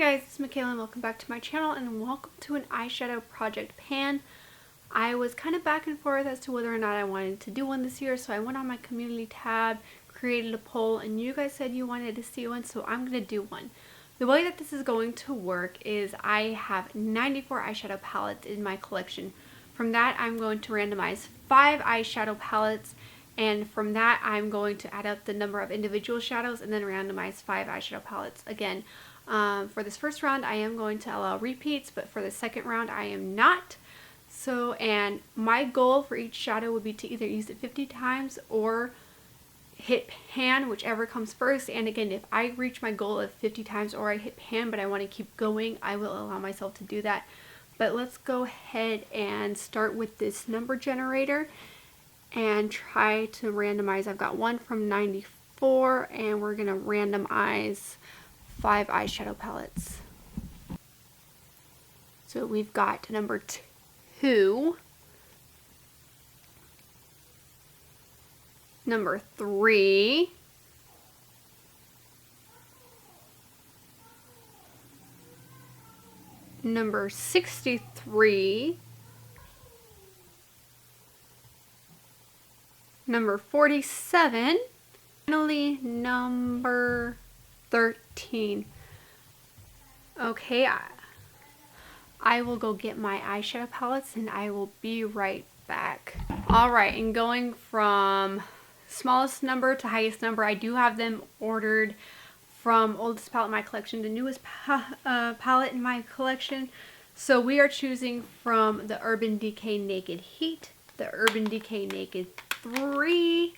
guys, it's Machaela and welcome back to my channel and welcome to an eyeshadow project pan. I was kind of back and forth as to whether or not I wanted to do one this year, so I went on my community tab, created a poll, and you guys said you wanted to see one, so I'm going to do one. The way that this is going to work is I have 94 eyeshadow palettes in my collection. From that, I'm going to randomize 5 eyeshadow palettes, and from that, I'm going to add up the number of individual shadows and then randomize 5 eyeshadow palettes. Again, for this first round, I am going to allow repeats, but for the second round, I am not. So, and my goal for each shadow would be to either use it 50 times or hit pan, whichever comes first. And again, if I reach my goal of 50 times or I hit pan, but I want to keep going, I will allow myself to do that. But let's go ahead and start with this number generator and try to randomize. I've got one from 94 and we're going to randomize 5 eyeshadow palettes. So we've got number 2, number 3, number 63, number 47, finally number 13. Okay, I will go get my eyeshadow palettes and I will be right back. Alright, and going from smallest number to highest number, I do have them ordered from oldest palette in my collection to newest palette in my collection. So we are choosing from the Urban Decay Naked Heat, the Urban Decay Naked 3,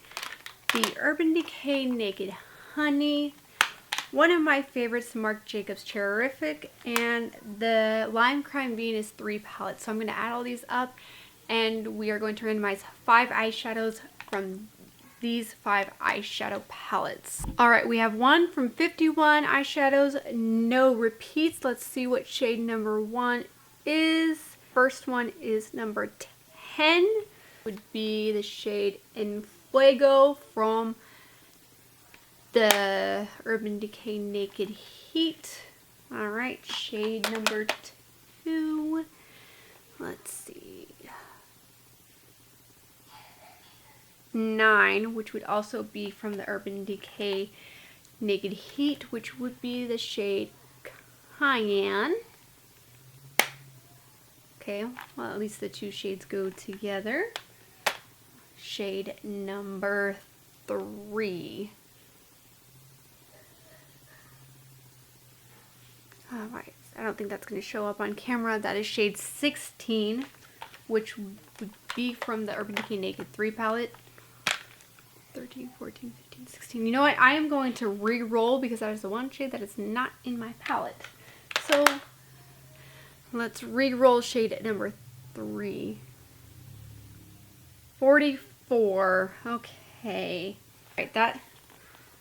the Urban Decay Naked Honey, one of my favorites, Marc Jacobs Terrific, and the Lime Crime Venus 3 palette. So I'm going to add all these up and we are going to randomize 5 eyeshadows from these 5 eyeshadow palettes. Alright, we have one from 51 eyeshadows, no repeats. Let's see what shade number 1 is. First one is number 10, would be the shade En Fuego from the Urban Decay Naked Heat. Alright, shade number 2. Let's see. 9, which would also be from the Urban Decay Naked Heat, which would be the shade Cayenne. Okay, well at least the 2 shades go together. Shade number 3. Alright, I don't think that's going to show up on camera. That is shade 16, which would be from the Urban Decay Naked 3 palette. 13, 14, 15, 16. You know what? I am going to re-roll because that is the one shade that is not in my palette. So, let's re-roll shade number 3. 44. Okay. Alright,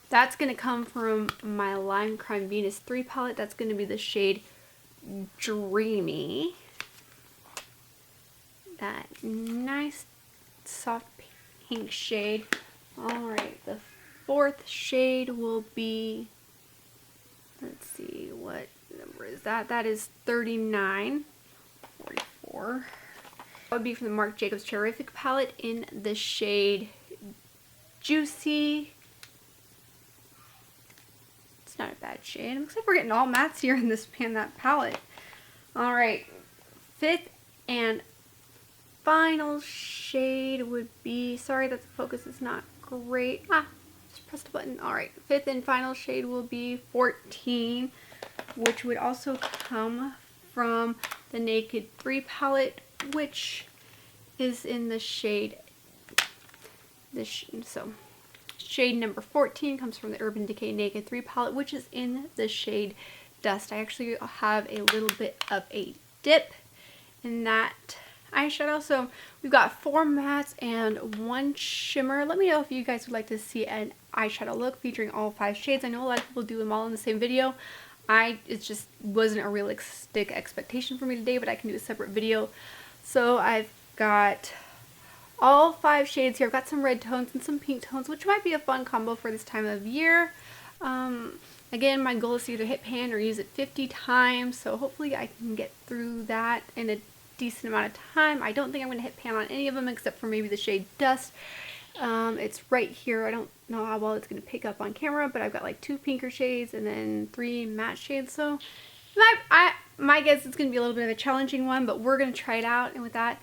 that's going to come from my Lime Crime Venus 3 palette. That's going to be the shade Dreamy. That nice soft pink shade. Alright, the 4th shade will be, let's see, what number is that? That is 39. 44. That would be from the Marc Jacobs Terrific palette in the shade Juicy. Not a bad shade. It looks like we're getting all mattes here in this that palette. Alright, 5th and final shade would be, sorry that the focus is not great. Just pressed a button. Alright, 5th and final shade will be 14, which would also come from the Naked 3 palette, which is in the shade, shade number 14 comes from the Urban Decay Naked 3 palette, which is in the shade Dust. I actually have a little bit of a dip in that eyeshadow. So we've got 4 mattes and 1 shimmer. Let me know if you guys would like to see an eyeshadow look featuring all 5 shades. I know a lot of people do them all in the same video. It just wasn't a realistic expectation for me today, but I can do a separate video. So I've got all 5 shades here. I've got some red tones and some pink tones, which might be a fun combo for this time of year. Again, my goal is to either hit pan or use it 50 times, so hopefully I can get through that in a decent amount of time. I don't think I'm going to hit pan on any of them except for maybe the shade Dust. It's right here. I don't know how well it's going to pick up on camera, but I've got like 2 pinker shades and then 3 matte shades, so my guess it's going to be a little bit of a challenging one, but we're going to try it out. And with that,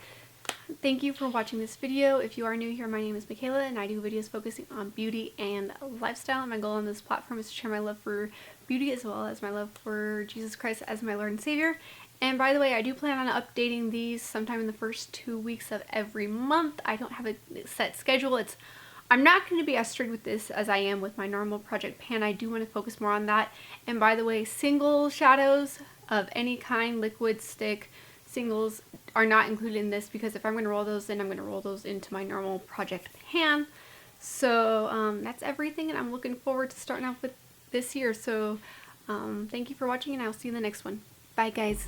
thank you for watching this video. If you are new here, my name is Machaela, and I do videos focusing on beauty and lifestyle. And my goal on this platform is to share my love for beauty as well as my love for Jesus Christ as my Lord and Savior. And by the way, I do plan on updating these sometime in the first 2 weeks of every month. I don't have a set schedule. I'm not going to be as strict with this as I am with my normal project pan. I do want to focus more on that. And by the way, single shadows of any kind, liquid, stick, singles, are not included in this, because if I'm going to roll those in, I'm going to roll those into my normal project pan. So that's everything, and I'm looking forward to starting off with this year. So thank you for watching, and I'll see you in the next one. Bye, guys.